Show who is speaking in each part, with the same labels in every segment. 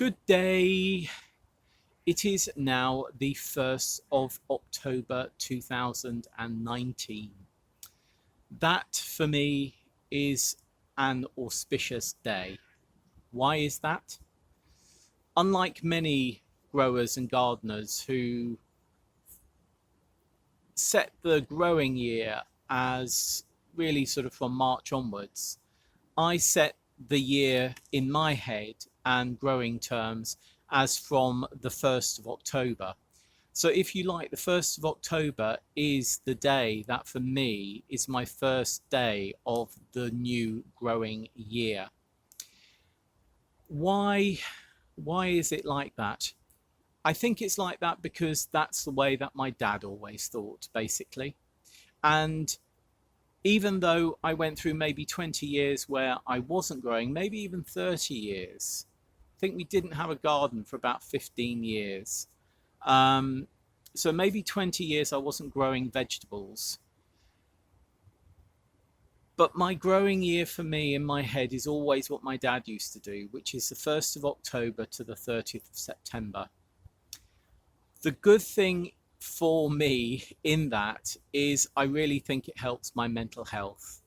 Speaker 1: Good day. It is now the 1st of October 2019. That for me is an auspicious day. Why is that? Unlike many growers and gardeners who set the growing year as really sort of from March onwards, I set the year in my head and growing terms as from the 1st of October. So if you like, the 1st of October is the day that for me is my first day of the new growing year. Why is it like that? I think it's like that because that's the way that my dad always thought, basically. And even though I went through maybe 20 years where I wasn't growing, maybe even 30 years, I think we didn't have a garden for about 15 years. So maybe 20 years I wasn't growing vegetables. But my growing year for me in my head is always what my dad used to do, which is the 1st of October to the 30th of September. The good thing for me in that is I really think it helps my mental health.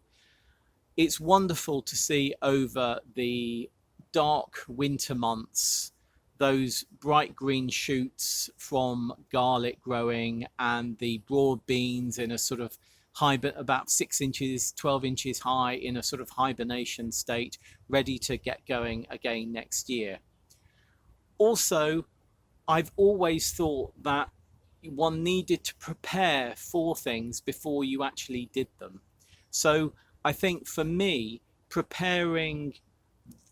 Speaker 1: It's wonderful to see over the dark winter months those bright green shoots from garlic growing and the broad beans in a sort of about 6 inches, 12 inches high in a sort of hibernation state, ready to get going again next year. Also, I've always thought that one needed to prepare for things before you actually did them. So I think for me, preparing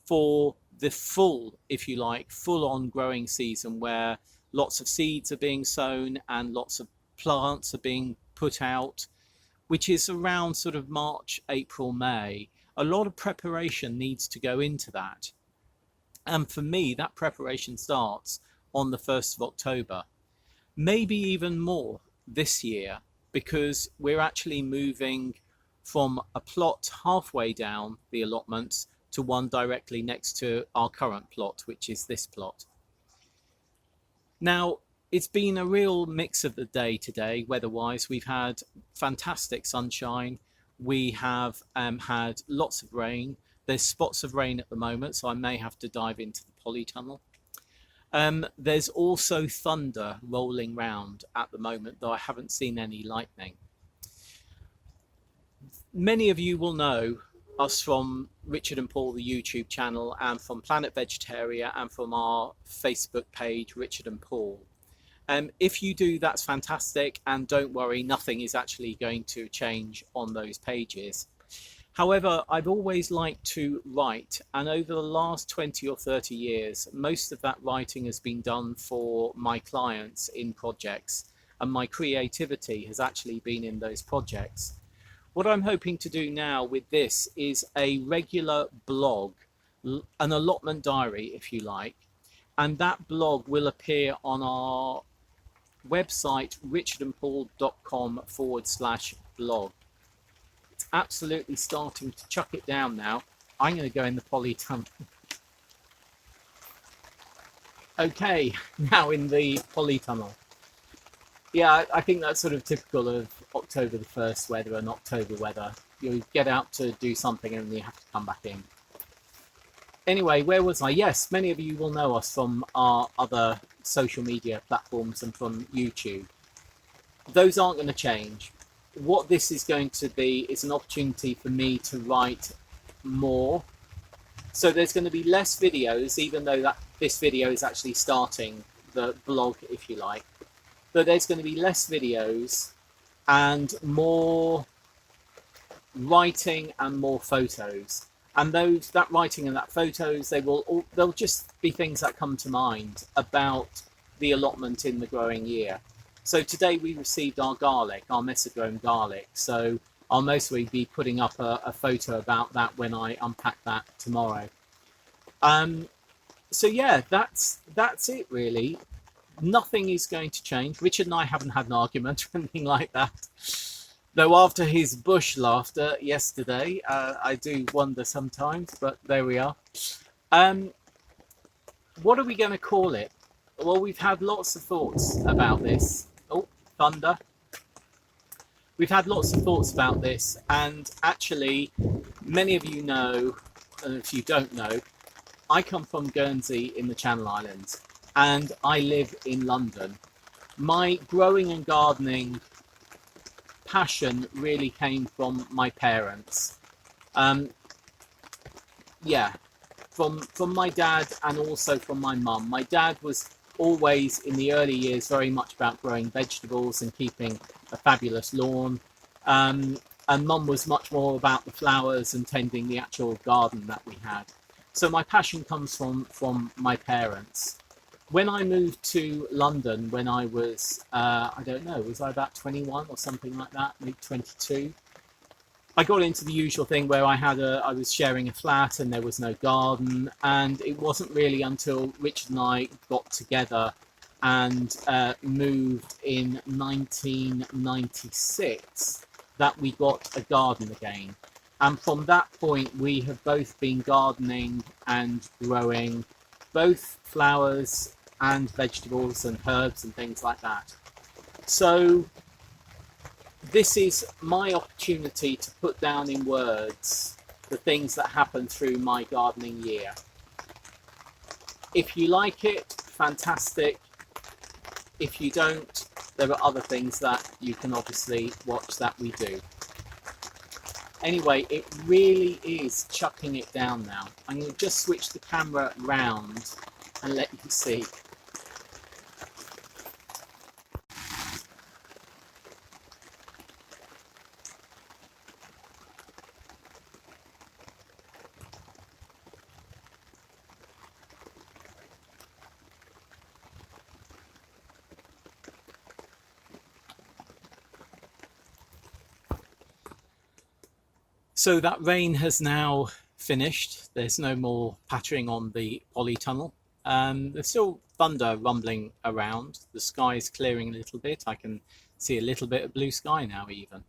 Speaker 1: for the full, if you like, full on growing season where lots of seeds are being sown and lots of plants are being put out, which is around sort of March, April, May, a lot of preparation needs to go into that. And for me, that preparation starts on the 1st of October. Maybe even more this year, because we're actually moving from a plot halfway down the allotments to one directly next to our current plot, which is this plot. Now, it's been a real mix of the day today, weather-wise. We've had fantastic sunshine. We have had lots of rain. There's spots of rain at the moment, so I may have to dive into the polytunnel. There's also thunder rolling round at the moment, though I haven't seen any lightning. Many of you will know us from Richard and Paul, the YouTube channel, and from Planet Vegetaria, and from our Facebook page, Richard and Paul. If you do, that's fantastic, and don't worry, nothing is actually going to change on those pages. However, I've always liked to write, and over the last 20 or 30 years, most of that writing has been done for my clients in projects, and my creativity has actually been in those projects. What I'm hoping to do now with this is a regular blog, an allotment diary, if you like, and that blog will appear on our website, richardandpaul.com/blog. Absolutely starting to chuck it down now. I'm going to go in the polytunnel. Okay, now in the polytunnel. Yeah, I think that's sort of typical of October the 1st weather and October weather. You get out to do something and then you have to come back in. Anyway, where was I? Yes, many of you will know us from our other social media platforms and from YouTube. Those aren't going to change. What this is going to be is an opportunity for me to write more. So there's going to be less videos, even though that this video is actually starting the blog, if you like. But there's going to be less videos and more writing and more photos. And that writing and that photos, they'll just be things that come to mind about the allotment in the growing year. So today we received our garlic, our mesa-grown garlic. So I'll mostly be putting up a photo about that when I unpack that tomorrow. So yeah, that's it really. Nothing is going to change. Richard and I haven't had an argument or anything like that. Though after his bush laughter yesterday, I do wonder sometimes, but there we are. what are we going to call it? Well, we've had lots of thoughts about this. Oh, thunder. We've had lots of thoughts about this, and actually, many of you know, and if you don't know, I come from Guernsey in the Channel Islands, and I live in London. My growing and gardening passion really came from my parents. Yeah, from my dad and also from my mum. My dad was always in the early years very much about growing vegetables and keeping a fabulous lawn. And mum was much more about the flowers and tending the actual garden that we had. So my passion comes from my parents. When I moved to London when I was, I don't know, was I about 21 or something like that, maybe 22? I got into the usual thing where I was sharing a flat and there was no garden, and it wasn't really until Richard and I got together and moved in 1996 that we got a garden again. And from that point, we have both been gardening and growing both flowers and vegetables and herbs and things like that. So this is my opportunity to put down in words the things that happen through my gardening year. If you like it, fantastic. If you don't, there are other things that you can obviously watch that we do. Anyway, it really is chucking it down now. I'm going to just switch the camera round and let you see. So that rain has now finished. There's no more pattering on the polytunnel. There's still thunder rumbling around. The sky is clearing a little bit. I can see a little bit of blue sky now even.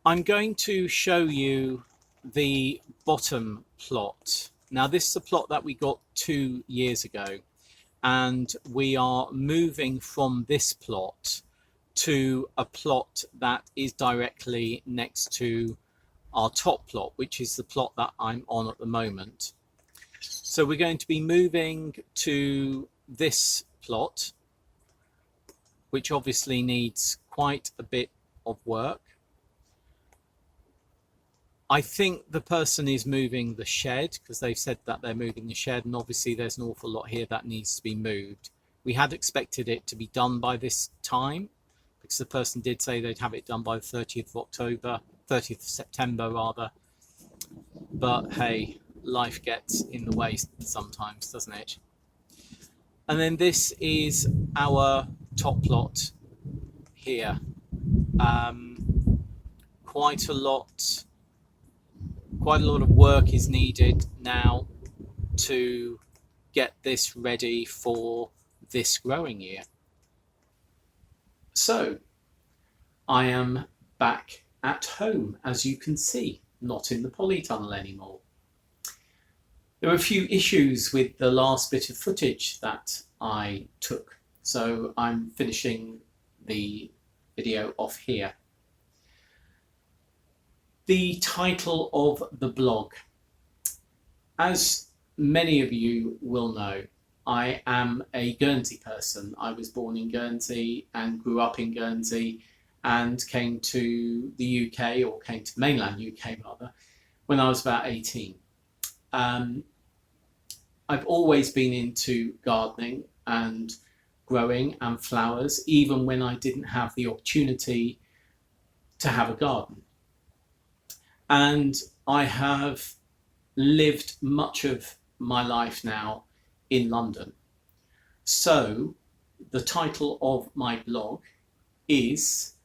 Speaker 1: I'm going to show you the bottom plot. Now this is a plot that we got 2 years ago, and we are moving from this plot to a plot that is directly next to our top plot, which is the plot that I'm on at the moment. So we're going to be moving to this plot, which obviously needs quite a bit of work. I think the person is moving the shed because they've said that they're moving the shed, and obviously there's an awful lot here that needs to be moved. We had expected it to be done by this time, because the person did say they'd have it done by the 30th of September rather. But hey, life gets in the way sometimes, doesn't it? And then this is our top plot here. Quite a lot of work is needed now to get this ready for this growing year. So I am back at home, as you can see, not in the polytunnel anymore. There were a few issues with the last bit of footage that I took, so I'm finishing the video off here. The title of the blog. As many of you will know, I am a Guernsey person. I was born in Guernsey and grew up in Guernsey and came to the UK, or came to mainland UK rather, when I was about 18. I've always been into gardening and growing and flowers, even when I didn't have the opportunity to have a garden. And I have lived much of my life now in London. So the title of my blog is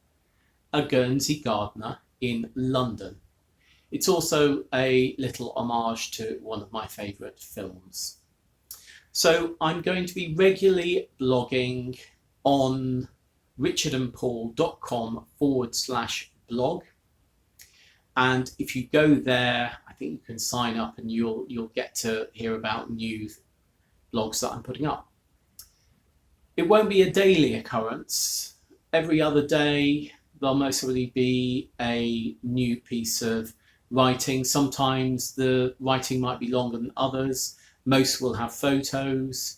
Speaker 1: A Guernsey Gardener in London. It's also a little homage to one of my favourite films. So I'm going to be regularly blogging on richardandpaul.com/blog. And if you go there, I think you can sign up and you'll get to hear about new blogs that I'm putting up. It won't be a daily occurrence. Every other day, there'll most probably be a new piece of writing. Sometimes the writing might be longer than others. Most will have photos.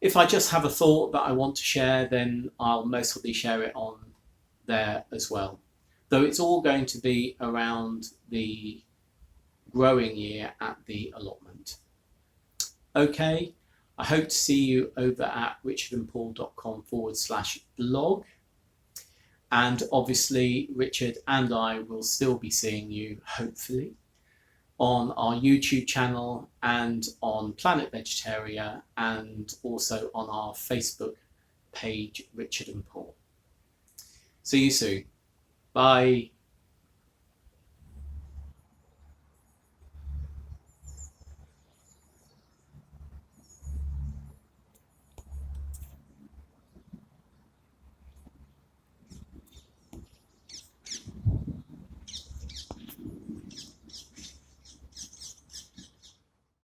Speaker 1: If I just have a thought that I want to share, then I'll most probably share it on there as well. Though it's all going to be around the growing year at the allotment. Okay, I hope to see you over at richardandpaul.com/blog. And obviously, Richard and I will still be seeing you, hopefully, on our YouTube channel and on Planet Vegetaria, and also on our Facebook page, Richard and Paul. See you soon. Bye.